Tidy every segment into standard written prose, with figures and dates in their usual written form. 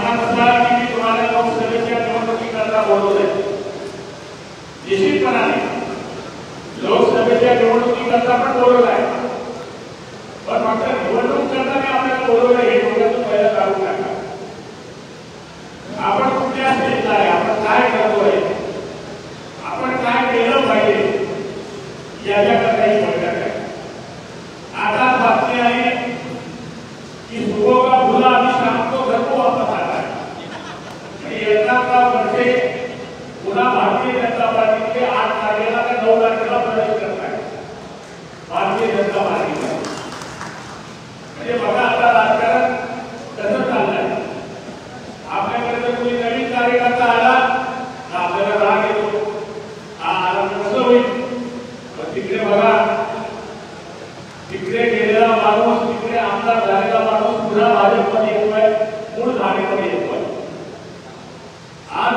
म्हणत असाल की मी तुम्हाला लोकसभेच्या निवडणुकीकरता बोलवलंय, निश्चितपणाने लोकसभेच्या निवडणुकीकरता पण बोलवलंय, पण फक्त निवडणूक करताना आपल्याला बोलवलंय हे डोक्यातून पहिलं काढून टाका. आपण कुठल्या स्थितीत आहे, आपण काय करतोय, आपण काय केलं पाहिजे याच्याकडे काही बघत आहे. आता बातमी आहे की सुबह का भूला अभी शाम को घर को वापस आता है. येता का वर्षे पुन्हा भारतीय जनता पार्टीचे 8 तारखेला का 9 तारखेला प्रवेश करत आहे भारतीय जनता पार्टीला. म्हणजे बघा आता राजकारण कसं चाललंय. आपल्याकडे जर कोणी नवीन कार्यकर्ता आला तर आपल्याला राग येतो, हा आला कसं होईल. पण तिकडे बघा, तिकडे गेलेला माणूस, तिकडे आमदार झालेला माणूस पुन्हा भाजपमध्ये येतोय, मूळ धारेमध्ये येतोय. आज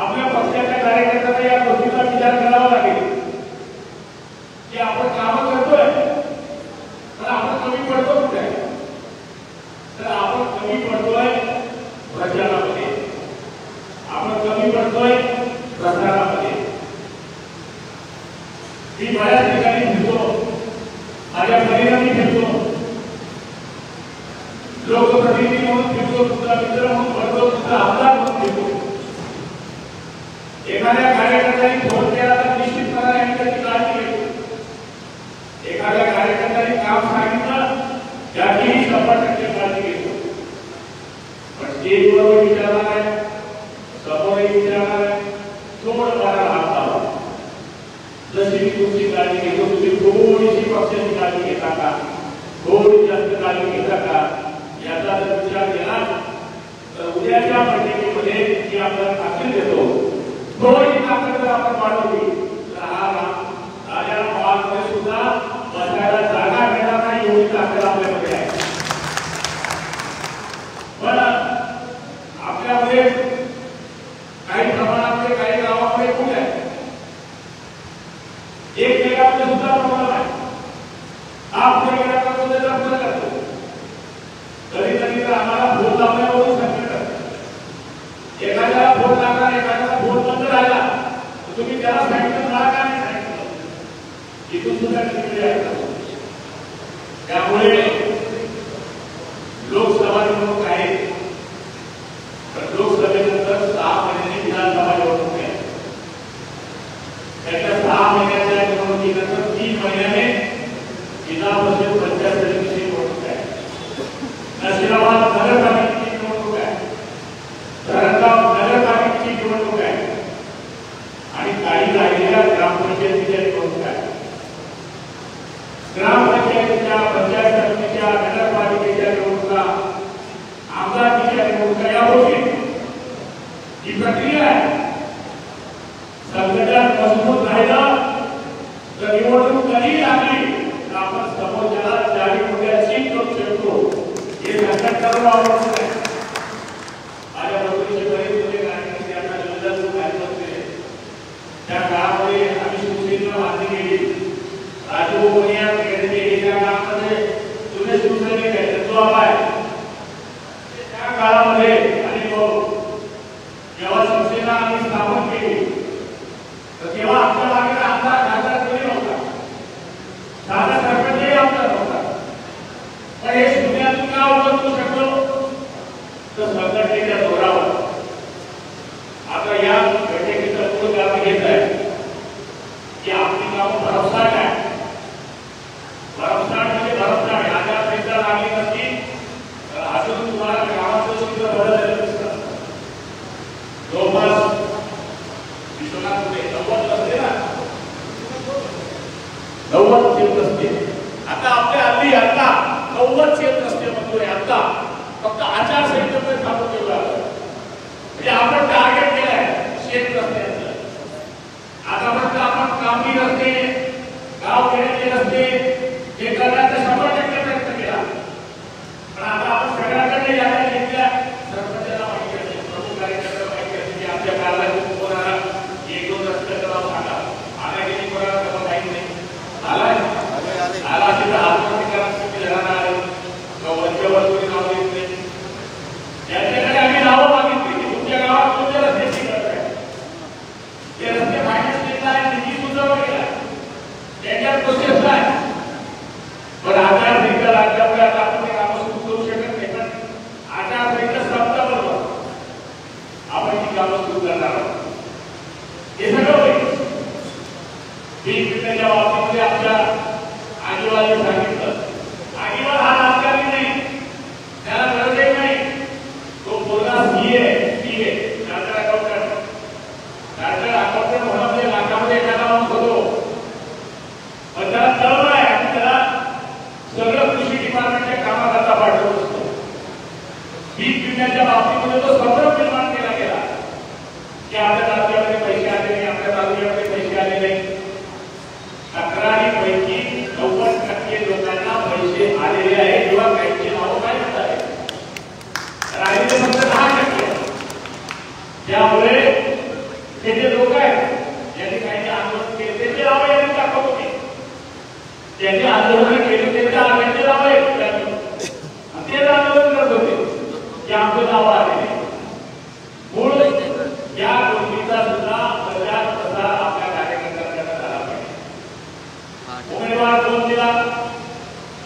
आपल्या पक्षाच्या कार्यकर्त्यांना या गोष्टीचा विचार करावा लागेल की आपण कामं करतोय तर आपण कमी पडतो कुठे. तर आपण कमी पडतोय प्रचारामध्ये, आपण कमी पडतोय प्रसारामध्ये. मी बऱ्याच ठिकाणी फिरतो, माझ्या परिणामी फिरतो, लोकप्रतिनिधी म्हणून फिरतो, तुमचा मित्र म्हणून फिरतो, तुमचा आमदार म्हणून फिरतो. एखाद्या कार्यकर्त्याने फोन केला तर निश्चितपणे आम्ही त्याची काळजी घेतो. एखाद्या कार्यकर्त्याने काम सांगितलं त्याचीही 100% काळजी घेतो. पण स्टेजवर विचारणार आहे, समोरही विचारणार आहे, थोडं फार हात लावा. जशी मी तुमची काळजी घेतो तुम्ही थोडीशी पक्षाची काळजी घेता का, थोडी जास्त काळजी घेता का, याचा जर विचार केला तर उद्याच्या बैठकीमध्ये जी आपल्याला ताकद देतो थोडी ताकद जर आपण वाढवली तर हा राजा पवारमध्ये सुद्धा बसायला जागा मिळणार नाही एवढी ताकद आपल्यामध्ये आहे. पण आपल्यामध्ये काही प्रमाणामध्ये काही गावामध्ये खूप आहे, एक जगामध्ये सुद्धा प्रॉब्लेम आहे. आपल्या गेल्यापासून त्याचा पुढे करतो. कधी कधी तर आम्हाला फोन लावण्यावरून संकट आहे. एखाद्याला फोन लागला, एखाद्याला फोन बंद राहिला तर तुम्ही त्याला सांगितलं, मला काय नाही सांगितलं, इथून सुद्धा तिकडे आहे. त्यामुळे लोकसभा निवडणूक आहे, पण लोकसभेनंतर 6 महिन्यांनी विधानसभा निवडणूक आहे. त्याच्या 6 महिन्याच्या निवडणुकीनंतर 3 महिन्याने विधान परिषद पंचायत समितीची निवडणूक आहे. नशिराबाद नगरपालिकेची निवडणूक आहे, धरणगाव नगरपालिकेची निवडणूक आहे आणि काही राहिलेल्या ग्रामपंचायतीच्या निवडणूक आहे. ग्रामपंचायतीच्या, पंचायत समितीच्या, नगरपालिकेच्या निवडणुका, आमदारकीच्या निवडणुका या होतील. ही प्रक्रिया आहे. संघटन मजबूत राहिलं तर निवडणूक कधी लागली तर आपण समोरच्याला 40 रुपयाची करू शकतो. हे संघटन करून आवडत नाही. माझ्या बरोबरीचे बरेच होते कार्यकर्ते आता जिल्ह्यातून बाहेर होते. त्या काळामध्ये आम्ही शिवसेनेला बांधली गेली. राजू मोनिया त्या काळामध्ये जुने शिवसैनिक आहेत, तो आहे त्या काळामध्ये आणि जेव्हा शिवसेना आम्ही स्थापन केली तर तेव्हा आमच्या मागे आमदार खासदार कोणी नव्हता, साधा सरपंचही आमदार नव्हता. पण हे शून्यातून का उतरू शकतो तर संघटनेच्या जोरावर. आता या बैठकीचं मूळ काम घेत आहे की आपली कामं भरमसाठ आहे. भरमसाठ म्हणजे भरमसाठ. आचारसंहिता लागली नसती तर अजून तुम्हाला गावाचं चित्र बरं झालं नसतं. जवळपास विश्वनाथ 90 असते ना, 90 सीट नसते. आता आपल्या हल्ली आता 90 सीट नसते म्हणतोय. आता फक्त आचारसंहितेमध्ये थांबून ठेवलं. म्हणजे आपण टार्गेट केलंय शेत रस्त्याचं. आता फक्त आपण कामगी रस्ते, गाव खेड्याचे रस्ते हे करण्याचा 100% प्रयत्न केला. पण आता आपण सगळ्यांकडे यायला घेतल्या. सरपंचाला माहिती असते, प्रमुख कार्यकर्त्याला माहिती असते की आपल्या काळाला कोणाला 1-2 रस्त्याचं नाव सांगा. आला गेली कोणाला त्याला माहिती नाही. आला असेल तर आत्महत्या करा, तुम्ही जरा आले वरच्यावर कोणी नाव देत नाही. त्यांच्याकडे आम्ही नाव गावामध्ये जो संभ्रम निर्माण केला गेला की आपल्या तालुक्यामध्ये पैसे आले नाही, आपल्या तालुक्यामध्ये पैसे आले नाही. 11पैकी 90% लोकांना पैसे आलेले आहेत किंवा काहींची नावं काय आहेत, राहिले फक्त 10%. त्यामुळे हे जे लोक आहेत यांनी काही आंदोलन केले त्याचे नावं यांनी दाखवतो की त्यांनी आंदोलन केले त्याच्या त्यांचे नावं आहेत तेच आंदोलन करत होते की आमचं नाव आले. मूळ या गोष्टीचा सुद्धा प्रचार प्रसार आपल्या कार्यकर्त्यांकडे झाला पाहिजे. उमेदवार कोण दिला,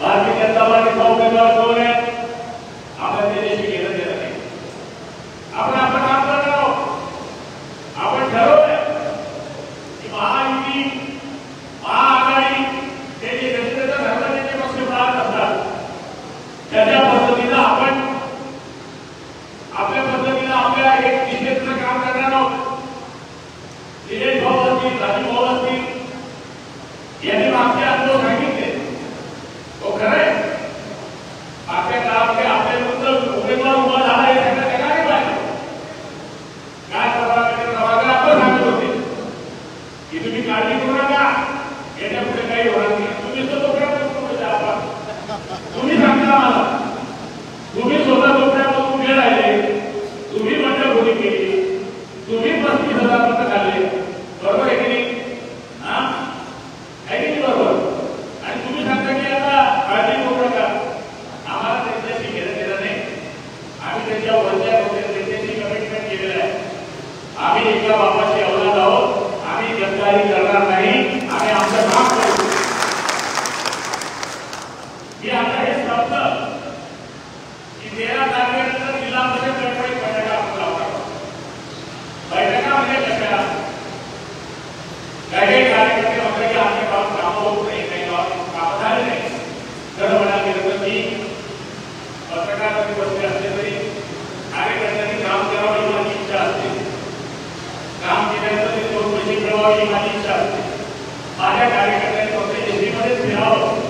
भारतीय जनता पार्टीचा उमेदवार कोण आहे, आपण त्याच्याशी घेणं देणं नाही. आपण आपलं काम करणार आहोत. आपण ठरवलंय की महायुती महाआघाडी हे जे जनतेचा धर्माचे पक्ष पाहत असतात त्याच्या पद्धतीनं आपण आपल्या पद्धतीनं आपल्या एक दिशेचं काम करणार आहोत. दिनेश भाऊ असतील, राजू भाऊ असतील यांनी मागचे अनुभव सांगितले. तो खरं आहे. आपल्या गावातले आपल्या विरुद्ध उमेदवार उभा झाला हे सगळं काय पाहिजे काय प्रभाकर आपण सांगत होते की तुम्ही काळजी करू नका, याच्या पुढे काही होणार नाही. तुम्ही तुम्ही सांगता मला, तुम्ही स्वतः झोपड्यापासून उभे राहिले, तुम्ही बंडखोरी केली, तुम्ही 35,000 मतं खाल्ले, बरोबर आहे की नाही? आहे की नाही बरोबर? आणि तुम्ही सांगता की आता काळजी करू नका. आम्हाला त्यांच्याशी घेणं देणं नाही. आम्ही त्यांच्या वरच्या त्यांच्याशी कमिटमेंट केलेलं आहे. आम्ही एका बापाची औलाद आहोत. आम्ही गद्दारी करणार नाही. आम्ही आमचं काम करू. मी आता हे समजलं की 13 तारखेनंतर जिल्हा परिषद गणपती बैठका आपण लावणार. बैठका म्हणजे कशा, काही कार्यकर्ते म्हणतात की आमच्या गावात कामं होत नाही, काही गावात कामं झाले नाही. खरं म्हणायला गेलं तर मी पत्रकारांनी बसले असले तरी कार्यकर्त्यांनी काम करावं ही माझी इच्छा असते. काम केल्यानंतर ते 2 पैसे मिळवावे ही माझी इच्छा असते. माझ्या कार्यकर्त्यांनी फक्त एसटीमध्येच फिरावं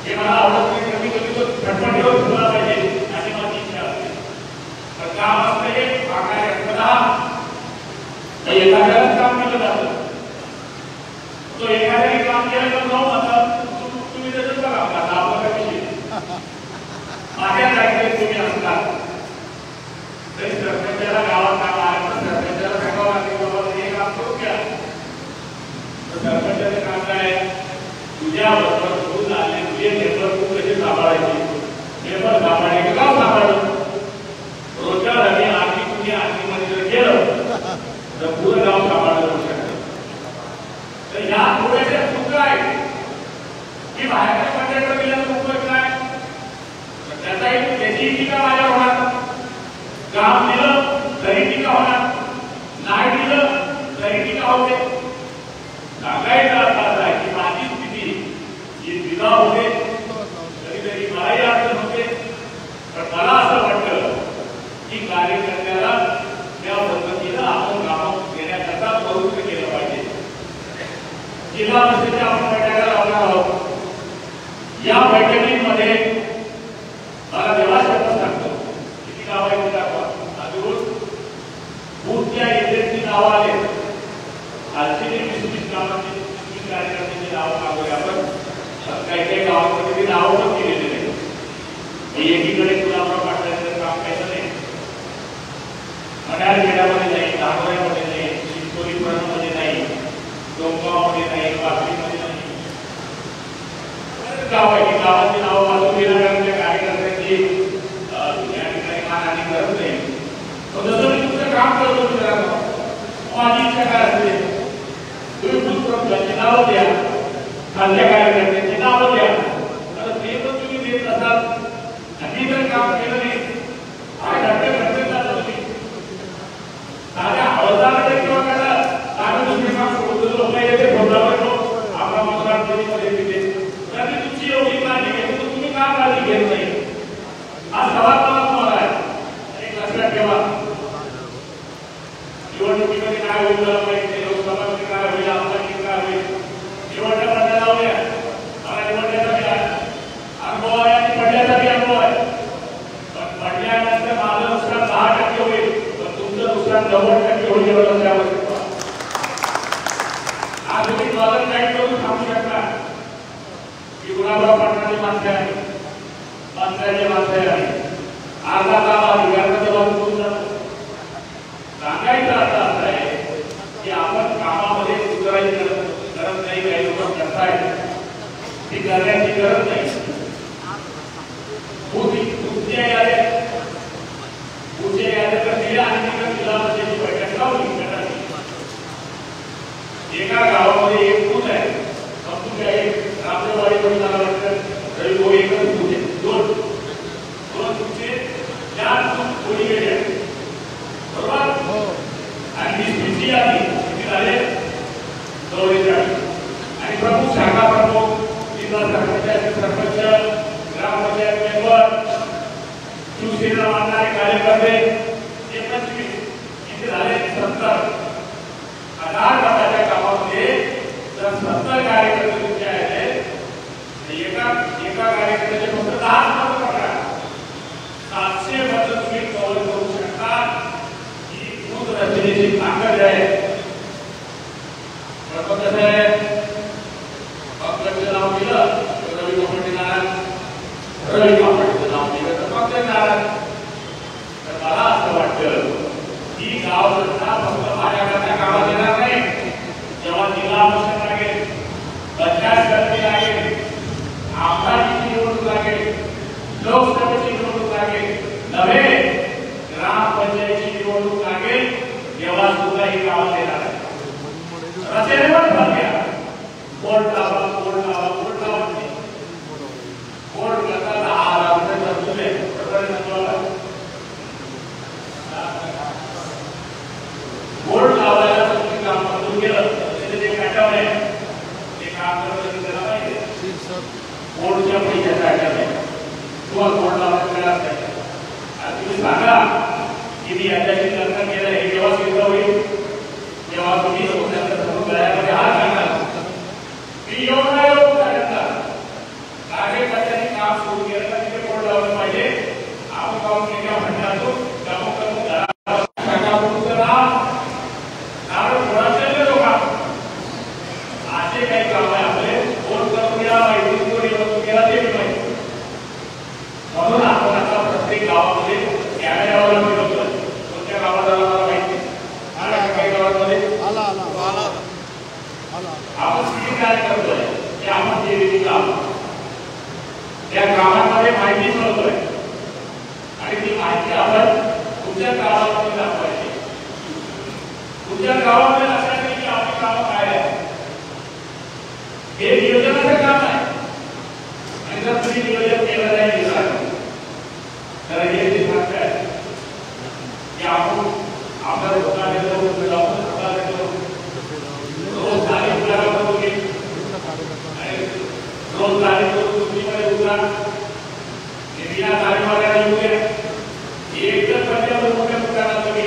हे मला आवडत नाही. कमी कमी तो फटफटीवर ठेवला पाहिजे अशी माझी इच्छा असते. पण काम असतं हे एखाद्याच काम केलं जातं. तो एखाद्याने काम केलं तर जाऊन आता तुम्ही त्याचं बघा आता आपला विषय माझ्या जागेत तुम्ही असतात तरी सरपंचाला गावात काम आहे तर सरपंचाला सांगावं लागेल बाबा हे काम करू घ्या. तर सरपंचाचं काम काय, तुझ्याबरोबर तू झाले तुझे मेंबर तू कसे सांभाळायचे, मेंबर सांभाळायचे गाव सांभाळलं. रोजच्या रवी आधी तुझी आरतीमध्ये जर गेलं तर पुरं गाव सांभाळलं जाऊ शकतं. तर या थोड्याशा चुका आहेत की बाहेरच्या मंडळाकडे गेल्याचं उपयोग काय, त्याची टीका माझ्या होणार. काम दिलं तरी टीका होणार, नाही दिलं तरी टीका होते. सांगायचं असं आहे की माझी स्थिती ही दिला होते कधीतरी मलाही अडचण होते. पण मला असं वाटतं की कार्यकर्त्याला त्या पद्धतीनं आपण कामं देण्याकरता प्रवृत्त केलं पाहिजे. जिल्हा परिषदेच्या आपण बैठका लावणार आहोत. या बैठकीमध्ये मला देवा शब्द सांगतो किती गाव आहे दाखवा. अजून बूथच्या एजंटची नावं आले, आजची 20-20 गावांची 20 कार्यकर्त्यांची नावं मागवली आपण. काही काही गावांमध्ये ती नावं पण केलेली नाही. मी एकीकडे गुलाबराव पाटलांचं काम केलं नाही, मण्यार खेड्यामध्ये नाही, धानोऱ्यामध्ये नाही, चिंचोलीमध्ये नाही, डोंगावमध्ये नाही, पाथरीमध्ये नाही. गाव आहे की गावाची नावं वाचून गेल्यानंतर कार्यकर्त्यांची या ठिकाणी मानहानी करत नाही. जसं मी तुमचं काम करतो मित्रांनो, माझी इच्छा काय असते, तुम्ही भूतप्रमुखांची नावं द्या, खाल्ल्या कार्यकर्त्यांची नावं द्या. आता ते पण तुम्ही देत असाल आणि जर काम केलं नाही काय घडते जातं तुम्ही साध्या हवालदाराने किंवा करा आम्ही दुसरे काम सोडतो लोक येते फोडावर आपला मतदार मध्ये तिथे तरी तुमची एवढी काळजी घेतो तर तुम्ही का काळजी घेत नाही हा सवाल मला तुम्हाला आहे. एक लक्षात ठेवा, निवडणुकीमध्ये काय होईल पाहिजे, लोकसभामध्ये काय होईल, आमदारकी काय होईल, निवडणुका पडल्या लावल्या मला निवडण्याचा अनुभव आहे आणि पडल्याचा अनुभव आहे. पण पडल्यानंतर माझं नुकसान 10% होईल. अर्धा तास विकासाच्या बाजून सांगायचं अर्थ असा आहे की आपण कामामध्ये सुधारायची गरज नाही. काही लोक करतायत ती करण्याची गरज नाही. पुढच्या याद्या दिल्या आणि तिकडे जिल्हापरिषदेची बैठक लावली. एका गावामध्ये एक बूथ आहे. समजून घ्या, एक रामदेववाडी मला वाटतं तरी तो एकच बूथ आहे. दोन बूथचे 4 बूथ कोणी गेले बरोबर. आणि वीस आली किती झाले 44. आणि प्रमुख शाखा प्रमुख जिल्हा सरपंच ग्रामपंचायत मेंबर शिवसेना मानणारे कार्यकर्ते हे 25 किती झाले 70. 10 टप्प्याच्या कामामध्ये जर 70 कार्यकर्ते तुमचे आहेत एका कार्यकर्त्याचे फक्त 10 मत पकडा 700 मत तुम्ही कव्हर करू शकता. ही बूथ रचनेची ताकद आहे. कसं आहे पक्षाचं नाव दिलं रवी कापडीचं नाव दिलं तर पक्ष नाराज. तर मला असं वाटतं की गाव रचना फक्त माझ्याकडच्या कामात येणार नाही. जेव्हा जिल्हा परिषद लागेल, पंचायत समिती लागेल, आमदारकीची निवडणूक लागेल, लोकसभेची निवडणूक लागेल, नव्हे ग्रामपंचायतीची निवडणूक लागेल, तेव्हा सुद्धा ही गावात येणार आहे. रचनेवर भर द्या. बोर्ड लावा बोर्ड करता 10,000 रुपये तरतूद आहे. बोर्ड लावायला तुम्ही काम करून गेलं त्याचे जे काटावं आहे ते काम करायला त्याला पाहिजे. बोर्डच्या पैशाचा आठवण आहे किंवा बोर्ड लावायचं काय असतं. आणि तुम्ही सांगा की मी याच्याशी लग्न केलं हे जेव्हा सिद्ध होईल तेव्हा तुम्ही गळ्यामध्ये हात घालणार. मी येऊन नाही येऊ करणार. कार्यकर्त्यांनी काम सुरू केलं तर तिथे बोर्ड लावलं पाहिजे. आपण काम केल्या म्हणण्यातून असे काही काम आहे आपले बोर्ड करून घ्या माहिती केला ते माहिती. म्हणून आपण आता प्रत्येक गावामध्ये कॅमेऱ्यावर फिरवतोय. कोणत्या गावात आला मला माहिती काही गावांमध्ये आपण किती काय करतोय ते आपण केलेली काम त्या गावांमध्ये माहिती मिळवतोय आणि ती माहिती आपण तुमच्या गावामध्ये दाखवायची. तुमच्या गावामध्ये लक्षात येईल की आपली कामं काय आहे. हे नियोजनाचं काम आहे. आणि जर तुम्ही नियोजन केलं नाही तर हे जे सांगताय की आपण आपल्या लोकांना रोज तारीख करून रोज तारीख करून दुसरीकडे उतरा. बिना तारीखवाल्याला येऊ द्या. एकच पद्यावर मोठ्या दुकानात तुम्ही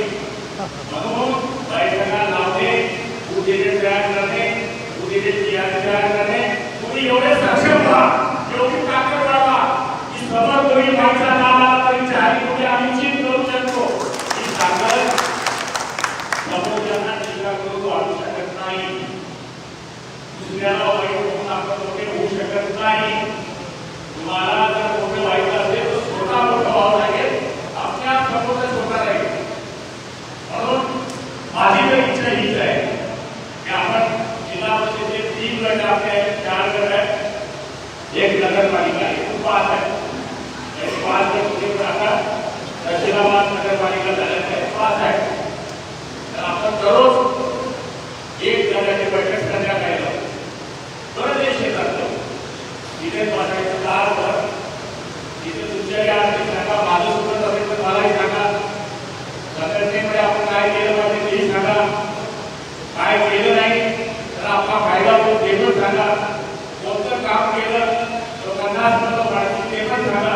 म्हणून बैठका लावणे उद्योजक तयार करणे उद्योजक तयार करणे. तुम्ही एवढे सक्षम व्हा एवढी ताकद वाढवा की समोर कोणी माणसा नावाला तरी 4 कोटी आम्ही चित करू शकतो. ही ताकद समोरच्यांना टीका करून वाढू शकत नाही. दुसऱ्याला वाईट होऊन आपण मोठे होऊ शकत नाही. तुम्हाला जर मोठे वाईट असेल तर स्वतः मोठं व्हावं लागेल. आपल्या समोर स्वतः राहील. म्हणून माझी तर इच्छा हीच आहे की आपण जिल्हा परिषदेचे 3 गट आपले 4 गट आहेत. एक नगरपालिका आहे 5 आहे. 5 गट आता दक्षिणाबाद नगरपालिका झाल्यात आहे 5 आहे. तर आपण दररोज एक गटाची बैठक संध्याकाळी लावतो. बरं देश येतात तिथे बसायचं तासभर. तिथे तुमच्या या सांगा माझं सुद्धा असेल तर मलाही सांगा. संघटनेमध्ये आपण काय केलं पाहिजे तेही सांगा. काय केलं नाही तर आपला फायदा होतो ते पण सांगा. कोणतं काम केलं तर 50 मतं वाढतील ते पण सांगा.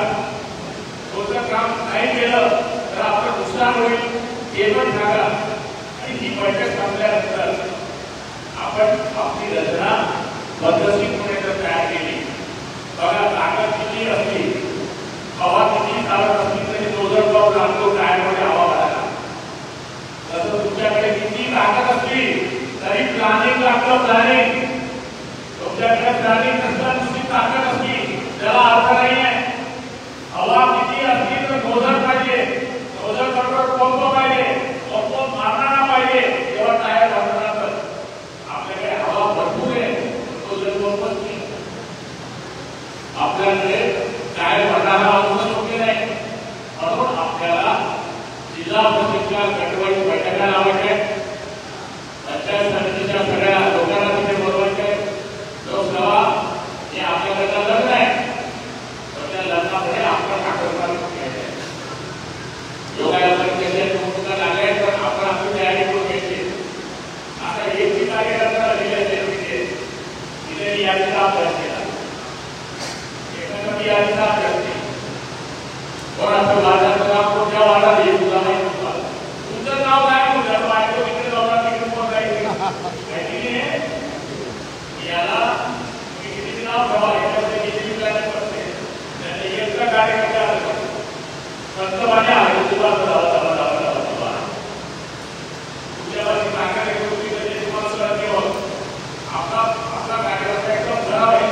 कोणतं काम नाही केलं तर आपलं नुकसान होईल ते पण सांगा. आणि ही बैठक संपल्यानंतर आपण आपली रचना पद्धतशीरपणे जर तयार केली. बघा ताकद किती असली हवा किती चालत असली तरी जोजर पाऊल लागतो टायरमध्ये हवा भरायला. तसं तुमच्याकडे किती ताकद असली तरी प्लॅनिंग लागतं. प्लॅनिंग तुमच्याकडे प्लॅनिंग नसताना नुसती ताकद असली त्याला अर्थ नाही आहे. हवा किती असली तर जोजर पाहिजे. जिल्हा परिषदेच्या गटवारी बैठका लावायच्या, पंचायत समितीच्या सगळ्या लोकांना तिथे बोलवायचे, लोकसभा हे आपल्याकडे लग्न आहे, तर त्या लग्नामध्ये आपण साखरपा घ्यायचा आहे. योगाला परिषदेच्या निवडणुका लागल्या आहेत, पण आपण आपली तयारी करून घ्यायची. आता एकही कार्यकर्ता तिथे यादीचा अभ्यास केला, एखादा यादीचा अभ्यास केला, कोणाचं वादाचं नाव कोणत्या वादात हे तुला माहिती नव्हतं. तुमचं नाव काय तुझं बायको तिकडे जाऊन तिकडे कोण जाईल माहिती नाही. याला किती नाव ठेवा, याच्यामध्ये किती प्लॅनिंग करते, त्याने एकटा कार्यकर्ता आला पंतप्रधान आहे तुला तुझ्यावरची ताकद आहे, तुम्हाला सर देव आपला कार्यकर्ता एकदम खराब आहे,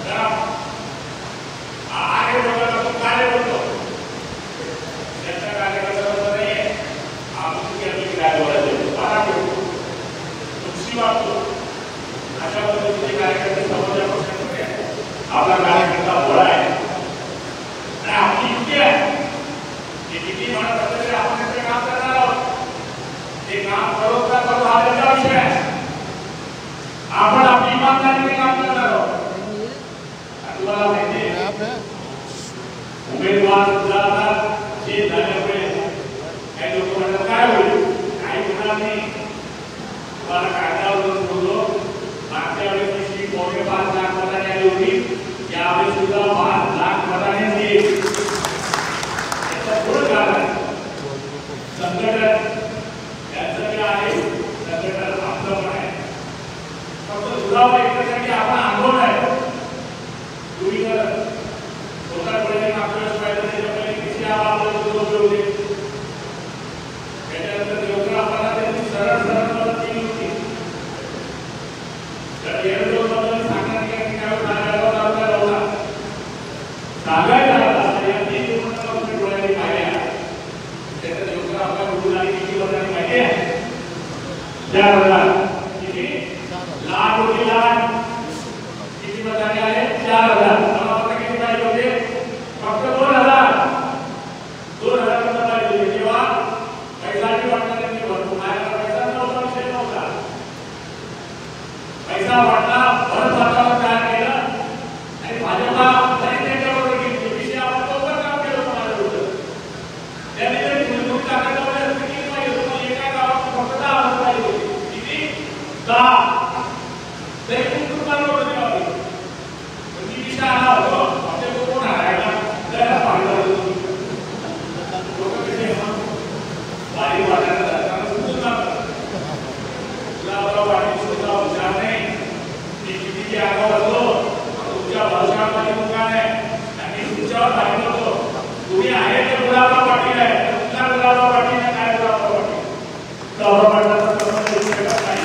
खराब आहे बोलतो, तो काय बोलतो त्याच्या कार्यकर्त्याबरोबर नाही आहे. आपण काय बोलायचं पारा ठेवतो, तुमची वागतो, अशा पद्धतीचे कार्यकर्ते समोरच्या पक्षामध्ये आपला कार्यकर्ता भोळा आहे आणि आपली युक्ती आहे. ते किती म्हणत असलं तरी आपण त्याचे काम करणार आहोत. ते काम करू का करू हा त्याचा विषय आहे. आपण आपली इमानदारीने काम करणार आहोत. तुम्हाला माहिती आहे उमेदवार सुद्धा जे झाल्यामुळे काही लोक म्हणतात काय होईल, काही होणार नाही. तुम्हाला कागदावरून बोललो, मागच्या वेळेस जी 5.5 लाख मतांनी आली होती, यावेळी सुद्धा 5 लाख मतांनी येईल. याचं पुढं कारण आहे संघटन, त्यांचं जे आहे संघटन आपलं पण आहे. फक्त दुरावा एकसाठी आपण आंदोलन आहे. तुम्ही जर लोकांकडे मागच्या वेळेस पाहिलं त्याच्याकडे किती आपल्याला उपयोग होते, त्याच्यानंतर योजना आपल्याला त्यांनी सरळ मदत केली होती. तर येरडोमध्ये सांगण्यात की त्यावेळेस नागावर आपल्याला होता सांगायला लागला या 3 निवडणुका डोळ्यांनी पाहिल्या. त्याच्यात योजना आपल्या कुटुंबाने किती मतांनी माहिती आहे 4,000 किती लाख होती, लाख किती मतांनी आले 4,000. मला किती पाहिजे होते फक्त 2,000 मतं पाहिजे होते. तेव्हा पैसाची वाटणं त्यांनी भरपूर, माझ्याकडे पैसा नव्हता, विषय नव्हता. पैसा वाटला, भरत वातावरण तयार केलं आणि भाजपा तरी त्याच्याबरोबर गेली. विषय आपण लवकर काम केलं होतं माझ्या विरुद्ध. त्यांनी जरी निवडणूक टाकायला किती पाहिजे होतं, एका गावात फक्त 10,000 पाहिजे होते. किती 10 ते कुटुंबाला होते बाबी. पण मी विषय आला होतो आपल्या कोण हरायला त्याला पाहिलं लोक कसे वारी वाटायला जाताना सुचून लागतात. तुला बरोबर वाटी सुद्धा हुशार नाही, मी किती आगाव असलो तुमच्या भाषणामध्ये मुका नाही आणि तुमच्यावर पाहिलं होतो. तुम्ही आहे ते गुलाबराव पाटील आहे, तुमचा गुलाबराव पाटील आहे, काय गुलाबराव पाटील गुलाबराव पाटलाचा संबंध शकत नाही.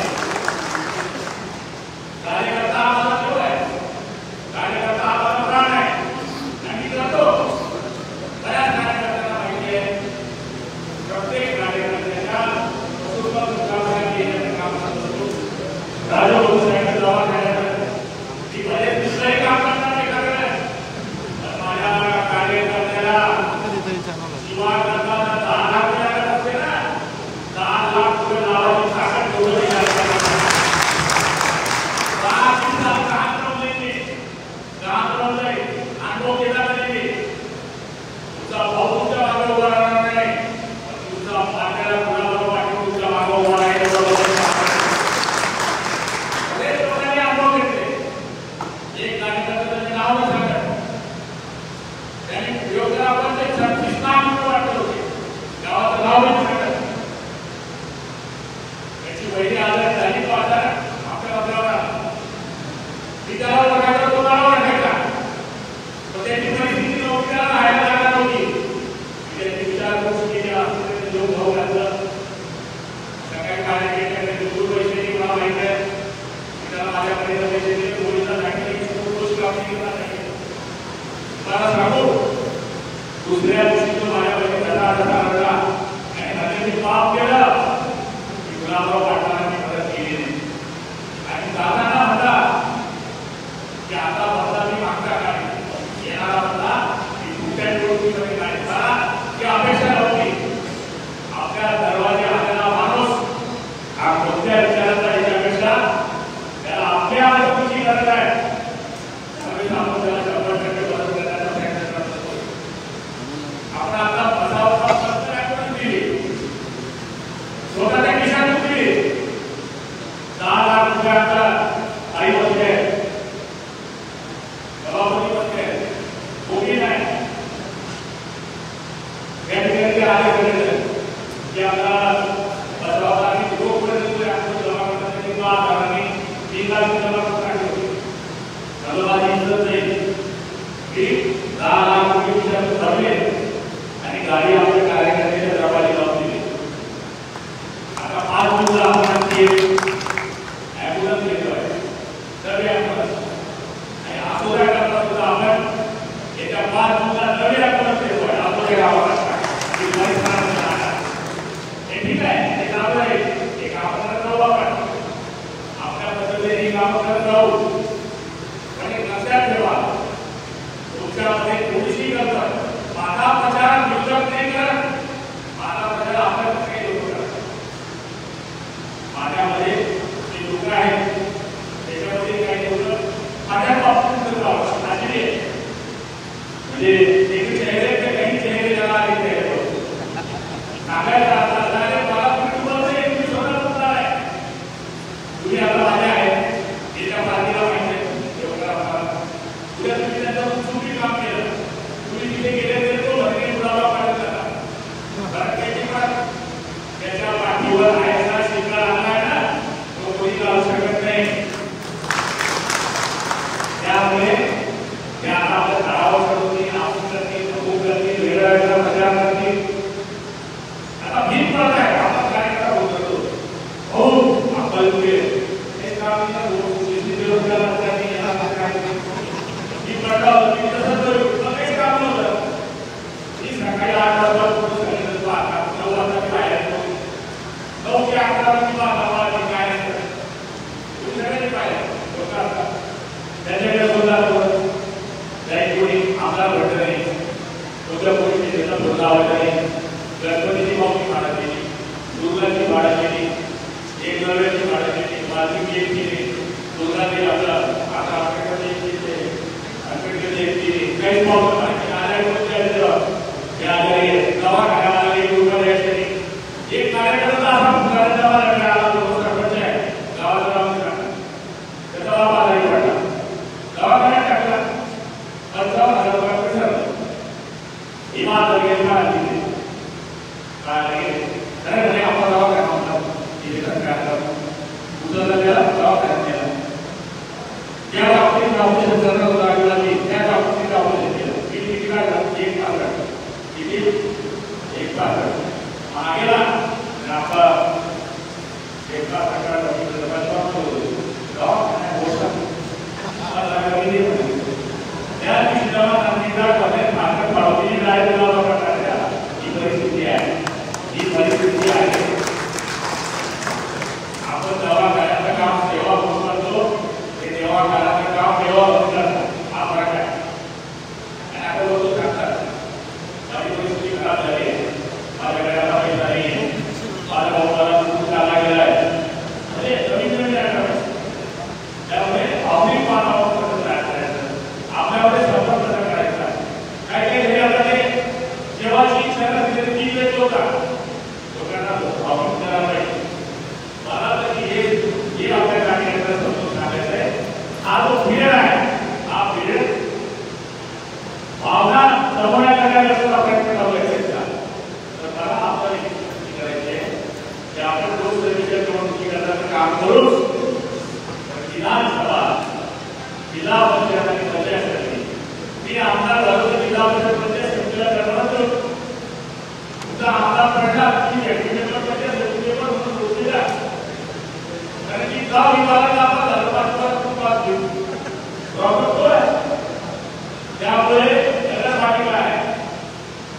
कार्यकर्ता आम्हाला देव आहे, कार्यकर्ता आम्हाला प्राण आहे आणि मी करतो. बऱ्याच कार्यकर्त्यांना माहिती आहे प्रत्येक कार्यकर्त्याच्या कुटुंबासाठी येण्याचं काम करतो. राजभाऊ साहेब दवाखान्यात ती बरेच दुसरंही काम करणार ते करत आहे. माझ्या कार्यकर्त्याला शिवाय करताना 10 लाख रुपये असते ना, 10 लाख रुपये लावायची ताकद ठेवली अनुभव केला नाही. तुमचा भाऊ तुमच्या मागे उभा राहणार नाही, तुमचा पाट्याला गुलाबराव पाटील तुमच्या मागे उभा राहील. बरेच लोकांनी अनुभव घेतले. एक कार्यकर्त्याचं नाव सांगत त्यांनी योगरावांचे 36 नाव वाटलं होतं. आले की आपला बदलावसाठी जोपर्यंत आपण जमा करण्यासाठी 3 लाख जमा करण्यासाठी धन्यवाद इज्जत नाही की 10 लाख रुपये भरले आणि गाडी आपल्या कार्यकर्त्याच्या जबाबदारी लावून दिली. आता 5 दिवस आपण ॲम्ब्युलन्स घेतोय नवी ॲम्ब्युलन्स आणि आसोरा करता सुद्धा आपण येत्या 5 दिवसात नवी ॲम्ब्युलन्स घेतोय आसोरा गावाला. हे ठीक आहे, ते काम आहे, हे काम करत राहू आपण, आपल्या पद्धतीने ही काम करत राहू. पण एक लक्षात ठेवा, तुमच्यामध्ये थोडीशी करतात माझा प्रचार विरोध नाही करत, माझा प्रचार आपल्या काही लोक करतात. माझ्यामध्ये जे लोक आहेत त्याच्यामध्ये काही लोक माझ्या बाबतीत म्हणजे एक चेहरे पे काही चेहरे जरा आले चेहरे सांगायला मला तुम्ही एक स्वतः बोलणार आहे. तुम्ही आता माझ्या आहे याच्या पाठीला माहिती आहे उद्या तुम्ही त्याच्यावर चुकी काम केलं, तुम्ही तिथे गेले तो भरती मुलाला पाडत जाता कारण त्याच्या पाठीवर आयचा शिकला आणलाय ना तो कोणी लावू शकत नाही. त्यामुळे त्या आपल्या तळावर चढवतील, आपण करतील, नको करतील, वेगळा वेगळा प्रचार करतील. आता भीत पडत आहे आपण कार्यक्रम होत होतो हो आपण हे काम बेरोजगार असल्याने याला काय मी पडला मी तसंच करू काही काम नव्हतं. मी सकाळी 8 वाजता पोहोचून सांगितलं तू आता 9 वाजता बाहेर येतो 9 ते 11 किंवा 9 वाजता काय नाही तुम्ही सगळ्यांनी पाहिलं लोक असतात त्याच्याकडे बोलला काही कोणी आमदार भरलं नाही, कुठल्या कोणी त्याचा बोलला आवडला नाही. गणपतीची मागणी भाडा केली, दुर्गाची भाडा केली, एक नव्याची भाडा केली, वाल्मिकी एक केली, दुर्गाची आपला आता आंबेडकर एक केली, आंबेडकर एक केली, काहीच पावलं आणि आल्यावर त्या आजारी दवाखान्याला आली दुर्गा द्यायची एक कार्यक्रम असा कार्यक्रमाला आला तो सरपंच आहे गावात राहून त्याचा बाबा आजारी पडला दवाखान्यात टाकला 15,000 रुपये पैसा इमानदारी दिली काय आपण दवाखाना तिथे सरकार उचलला गेला दवाखान्यात गेला ज्या बाबतीत ऑपरेशन करणं होतं आगीलाची त्या बाबतीत ऑपरेशन केलं किती काय झालं 1 तास किती 1 तास मागेला आपला 1 तास दवाखान्यात बोलतात त्या पावतीची जाहीर ही परिस्थिती आहे, ही परिस्थिती आहे. आपण दवाखान्याचं काम सेवा म्हणून करतो, ते दवाखान्याचं काम सेवा म्हणून करतात हा फरक आहे. आणि आपण लोक सांगतात माझी परिस्थिती खराब झाली, माझ्याकडे आता पैसा नाही, माझ्या भावाला खूप चालला गेला आहे म्हणजे कमी कमी करायचं. त्यामुळे भावनिक मानावर कसं करायचं आपल्यामध्ये संपर्क कसं करायचा काय काय घरी आता ते जेव्हा शिक्षणाला तिथे 3 वेळ होता लोकांना भावनिक करायला पाहिजे. मला तर हे आपल्या कार्यक्रमाला समजून सांगायचं आहे हा जो पिरियड आहे हा पिरियड भावना समोरच्या करायला प्रयत्न करायचा. तर मला आपल्याला करायचे की आपण लोकसभेच्या निवडणुकीकरणाचं काम करू विधानसभा जिल्हा परिषद आणि पंचायत समिती मी आमदार झालो तर जिल्हा परिषद पंचायत समितीला करणार होतो. तुमचा आमदार पडला की पंचायत समितीवर म्हणून रोखलेला कारण की गाव विभागाला आपण धर्मात खूप वाद घेऊ बरोबर. त्यामुळे त्याच्यासाठी काय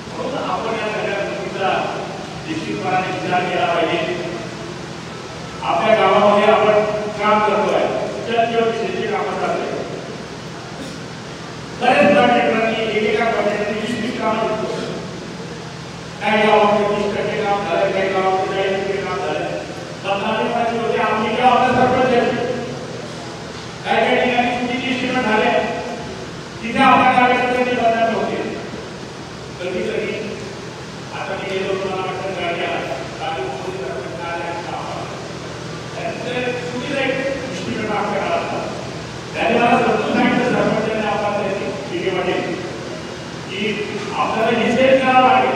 म्हणून आपण या सगळ्या गोष्टीचा निश्चितपणाने विचार केला पाहिजे. आपल्या गावामध्ये आपण काम करतोय शेती कामं चालू बरेच प्रोजेक्टांनी एकेका प्रोजेक्टांनी 20-20 कामं घेतो. काही गावामध्ये 30% काम झालं, काही गावामध्ये 40% काम झालं. बदनामी पाहिजे होते आमची गावाला सरपंच काही काही ठिकाणी चुकीची शिकवण झाले तिथे आपल्या कार्यकर्त्यांची बदनामी होते. कधी कधी आता मी गेलो मला वाटतं गाडी आला सरपंच आल्या त्यांचे चुकीचं एक दृष्टीकोन आपल्या गावात त्याने मला समजून सांगितलं सरपंचाने आपल्याला की आपल्याला निषेध करावा लागेल.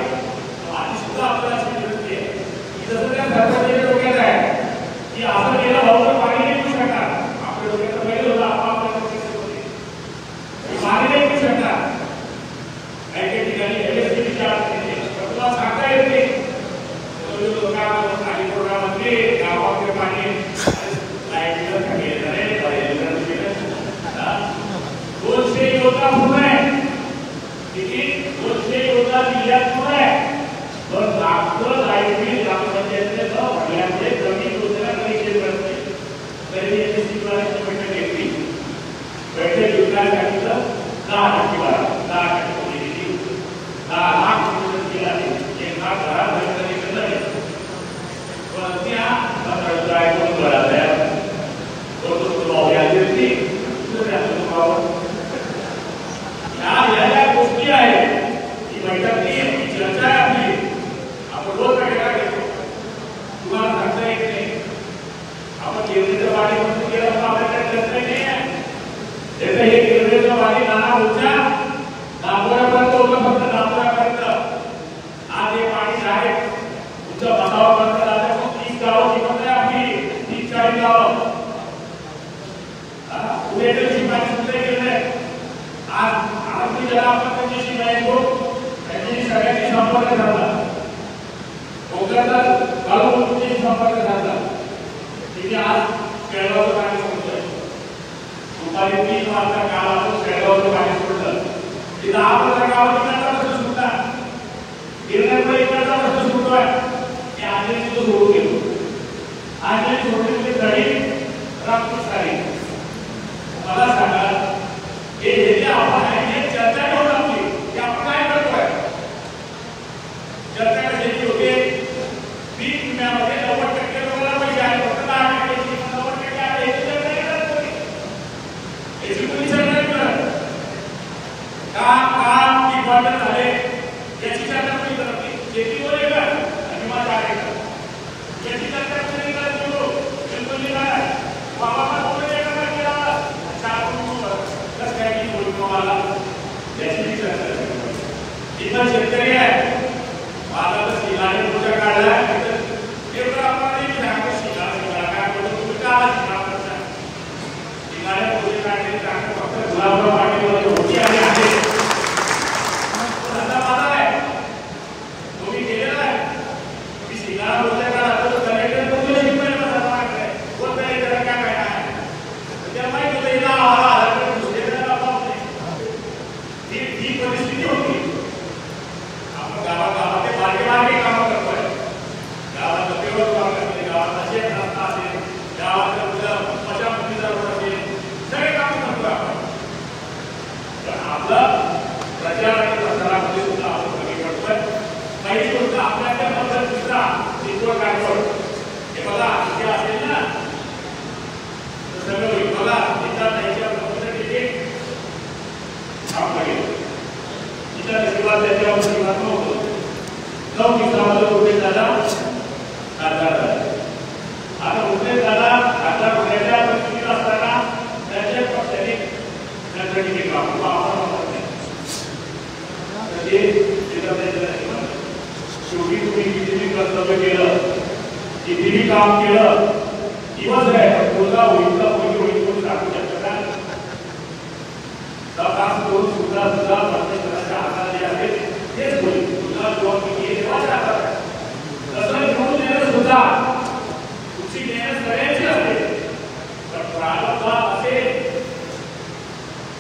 माहिती आहे तुमचं बसावं करता झालं मग 30 गावं जिंकत आहे आपली 30-40 गावं पुढे त्याची माहिती सुद्धा केलं आहे आज मी ज्याला आपण त्यांच्याशी माहिती त्यांच्याशी सगळ्यांनी संपर्क साधला कोकणात गावोगावी संपर्क साधला तिथे आज केळगावचं पाणी सोडतोय दुपारी 3 वाजता काल आपण केळगावचं पाणी सोडलं तिथं आपल्या गावात प्रश्न सुटला गिरण्याकडे इकडचा प्रश्न सुटतोय की आधी तिथं सोडून गेलो आधी सोडलेली तरी रामकृष्णारी मला सांगा हे जे आपण आहे चर्चा करून आपली की आपण काय करतोय चर्चा कशाची होते पीक विम्यामध्ये 90% लोकांना पैसे आहे फक्त 10% 90% आहे याची चर्चा करत कोणी याची कोणी चर्चा करत का ती बंद झाले याची चर्चा कोणी करत नाही शेतीवर येणार आणि माझा आहे याची चर्चा कोणी करत नाही बिलकुल नाही बाबा बोलले इतना शेतकरी आहे माझा तर शिलाने तुझ्या काढला एवढं आपण नाही सांगतो शिला काय बोलतो तुम्ही का शिला करता शिलाने तुझे काढले सांगतो फक्त गुलाबराव पाटील होती आणि आहे धंदा माझा आहे तुम्ही केलेला आहे मी शिला तुझ्या काढला तर कलेक्टर तुझ्या शिकवायला धंदा आहे कोणता एक जरा काय काय आहे त्या माहिती होतं इथं आला दुसऱ्याला बाप नाही ही परिस्थिती होती गावात मार्गे काम करतोय गावात व्यवस्था काम करते गावात असे रस्ता असेल गावात मशागतीचा रोड असेल सगळे काम करतोय आपण पण आपलं प्रचार आणि प्रसारामध्ये सुद्धा आपण कमी पडतोय पहिली गोष्ट आपल्याच्या बद्दल दुसरा चित्रपट काढतो हे बघा इथे असेल ना तर सगळं होईल बघा तिथं त्याच्या तिकीट काम लागेल तिथं नशिबात त्याच्यावर नशिबात नव्हतं 9 दिवसामध्ये उठे झाला खासदार झाला आता उठे झाला खासदार होण्याच्या परिस्थितीत असताना त्याच्या पक्षाने त्यांचं तिकीट वापरलं शेवटी तुम्ही कितीही कर्तव्य केलं कितीही काम केलं दिवस आहे मुलगा होईल का मुलगी होईल कोणी सांगू शकता काम करून सुद्धा परमेश्वराच्या हाताने आहे तेच होईल तुला जॉब किती देवाच्या हातात आहे तसं घेऊन देणं सुद्धा तुमची मेहनत करायची असते पण प्रारंभ असेल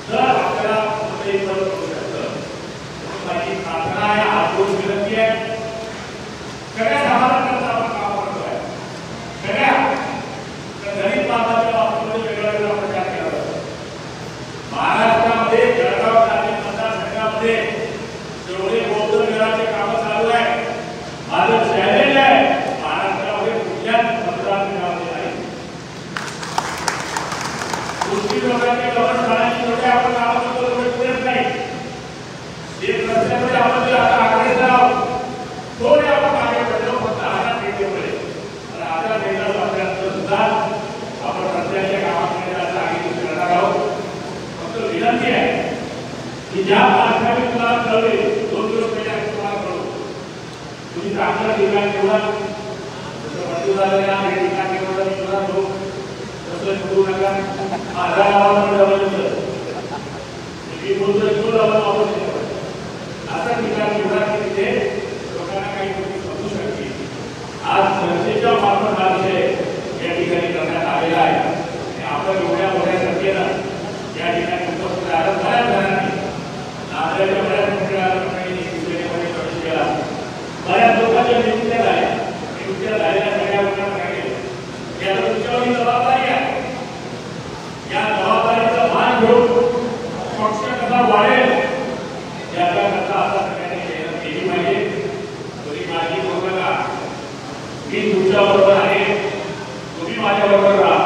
तर आपल्याला कुठेही बंद करू शकतं माझी प्रार्थना आहे हातोड विनंती आहे सगळ्या समाजाकरता आपण काम करतोय सगळ्या गरीब माणसाच्या बाबतीमध्ये वेगळा वेगळा प्रचार केला जातो महाराष्ट्रामध्ये जळगाव ग्रामीण मतदारसंघामध्ये जेवढे बौद्ध विहाराचे कामं चालू आहे माझं चॅलेंज आहे महाराष्ट्रामध्ये कुठल्याच मतदारसंघामध्ये नाही मुस्लिम लोकांचे गवसखान्याची जेवढे आपण कामं करतो तेवढे पुरेच नाही एक रस्त्यामध्ये आपण जे आता आग्रेसर आहोत थोडे आपण मागे पडलो फक्त 1000 मीटरमध्ये आणि 1000 मीटर वापरल्यानंतर सुद्धा आपण रस्त्याच्या कामाकडे जायचं आधी करणार आहोत फक्त विनंती आहे की ज्या मार्गाने तुम्हाला कळले 2 दिवस पहिले आम्ही तुम्हाला कळू तुम्ही चांगलं ठिकाण निवडा जसं मंजूर झालेलं आहे हे ठिकाण निवडा निवडा लोक तसं करू नका माझ्या गावात डबल मी बोलतोय तो डबल वापस असं ठिकाण निवडा की तिथे लोकांना काही गोष्टी समजू शकते आज चर्चेच्या मार्फत हा विषय या ठिकाणी करण्यात आलेला आहे आणि आपण एवढ्या मोठ्या संख्येनं या ठिकाणी उपस्थित राहत बऱ्याच जणांनी नांदेडच्या बऱ्याच मोठ्या लोकांनी शिवसेनेमध्ये प्रवेश केला बऱ्याच लोकांच्या नियुक्त्या झाल्या नियुक्त्या झालेल्या सगळ्या लोकांना सांगेल याला तुमच्यावरही जबाबदारी आहे या जबाबदारीचा भान घेऊन पक्ष कसा वाढेल याच्याकरता आता सगळ्यांनी मेहनत केली पाहिजे तुम्ही माझी करू नका मी तुमच्या बरोबर आहे तुम्ही माझ्या बरोबर राहा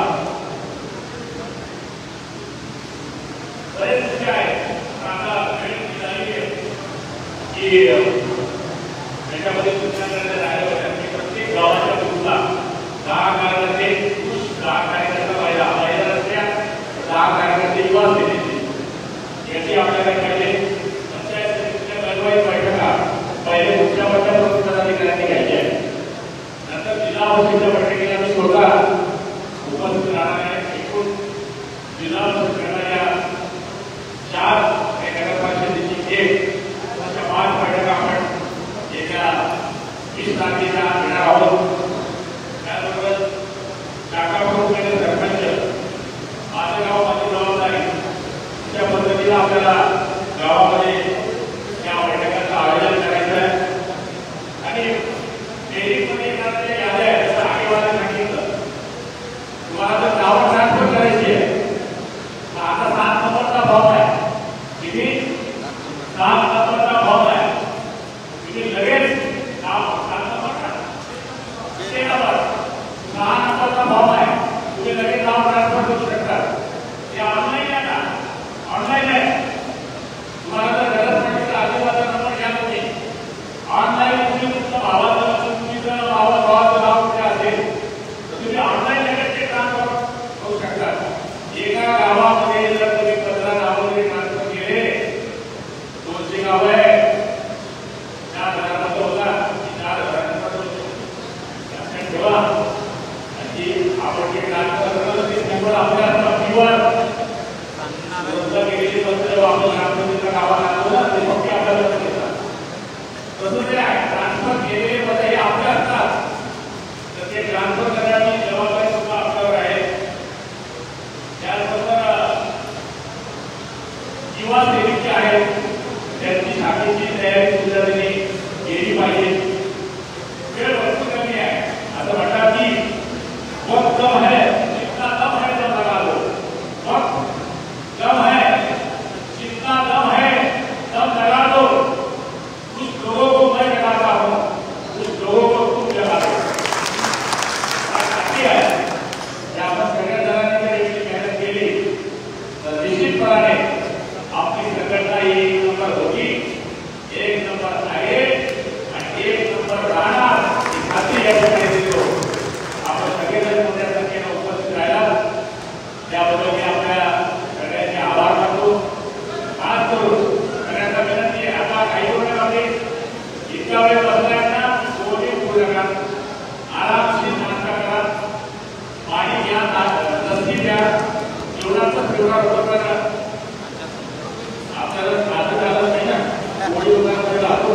बरेच विषय आहेत आता की त्याच्यामध्ये सूचना करण्यात आल्या होत्या की प्रत्येक गावाच्या ग्रुपला 10 कार्यकर्ते 10 कार्यकर्ता पाहिजे रस्त्या 10 कार्यकर्ते युवा सेनेचे याची आपल्याकडे पाहिजे पंचायत समितीच्या बैठका पहिले मुख्य पदाधिकारी 20 तारखेला येणार आहोत. त्याबरोबर काकापूर सरपंच माझं गाव माझी जबाबदारी त्या पद्धतीला आपल्याला गावामध्ये या बैठकांचं आयोजन करायचं आहे. आणि मेरिटमध्ये येणाऱ्या याद्या आहेत जसं आगेवाला सांगितलं तुम्हाला जर नावं ट्रान्सफर करायची आहे आता 7 नंबरचा फॉर्म आहे. किती 7 नंबरचा फॉर्म आहे. तुम्ही लगेच नाव 7 नंबरचा 6 नंबरचा फॉर्म आहे. तुम्ही लगेच नाव ट्रान्सफर करू शकता. हे ऑनलाईन आहे ना, ऑनलाईन आहे. तुम्हाला जर गरज पडली तर आजूबाजूचा नंबर घ्या तुम्ही ऑनलाईन. तुम्ही तुमच्या भावाचं तुमचं भावाचं नाव कुठे असेल तर तुम्ही ऑनलाईन लगेच ते ट्रान्सफर करू शकता. एका गावामध्ये जर तुम्ही 15 नावामध्ये ट्रान्सफर केले 200 गाव आहे 4,000 होता 4,000 लक्षात ठेवा. आणि आपण जे ट्रान्सफर करतो ते निवड आपल्या निवड गेलेली पत्र आपण ग्रामपंचायतीच्या गावाला आणलं ते फक्त आपल्याला देतात. तसं ते ट्रान्सफर केलेले पत्र हे आपल्या असतात तर ते ट्रान्सफर करण्याची जबाबदारी सुद्धा आपल्यावर आहे. त्याचबरोबर युवा सेविक आहेत त्यांची शाखेची तयारी सुद्धा त्यांनी केली पाहिजे. वेळ भरपूर कमी आहे. असं म्हणतात की वक्त कम है जितना दम है तब लगा लो. वक्त कम है जितना दम है तब लगा दो. कुछ लोगों को मैं लगाता हूँ कुछ लोगों को तुम लगा दो. आपण सगळ्या जणांनी जर इतकी मेहनत केली तर निश्चितपणे आपली संघटना 1 नंबर होती, 1 नंबर आहे आणि 1 नंबर राहणार ही खात्री या ठिकाणी देतो. आपण सगळेजण मोठ्या संख्येने उपस्थित राहिला त्याबद्दल मी आपल्या सगळ्यांचे आभार मानतो. खास करून सगळ्यांना विनंती आहे आता काही लोकांमध्ये इतका वेळ बसलाय ना कोणी बोलू नका. आरामशीर नाश्ता करा, पाणी घ्या, लस्सी घ्या, जेवणाचा पिवळा होतो करा. आपल्याला साधं झालं नाही ना कोणी लोकांकडे राहतो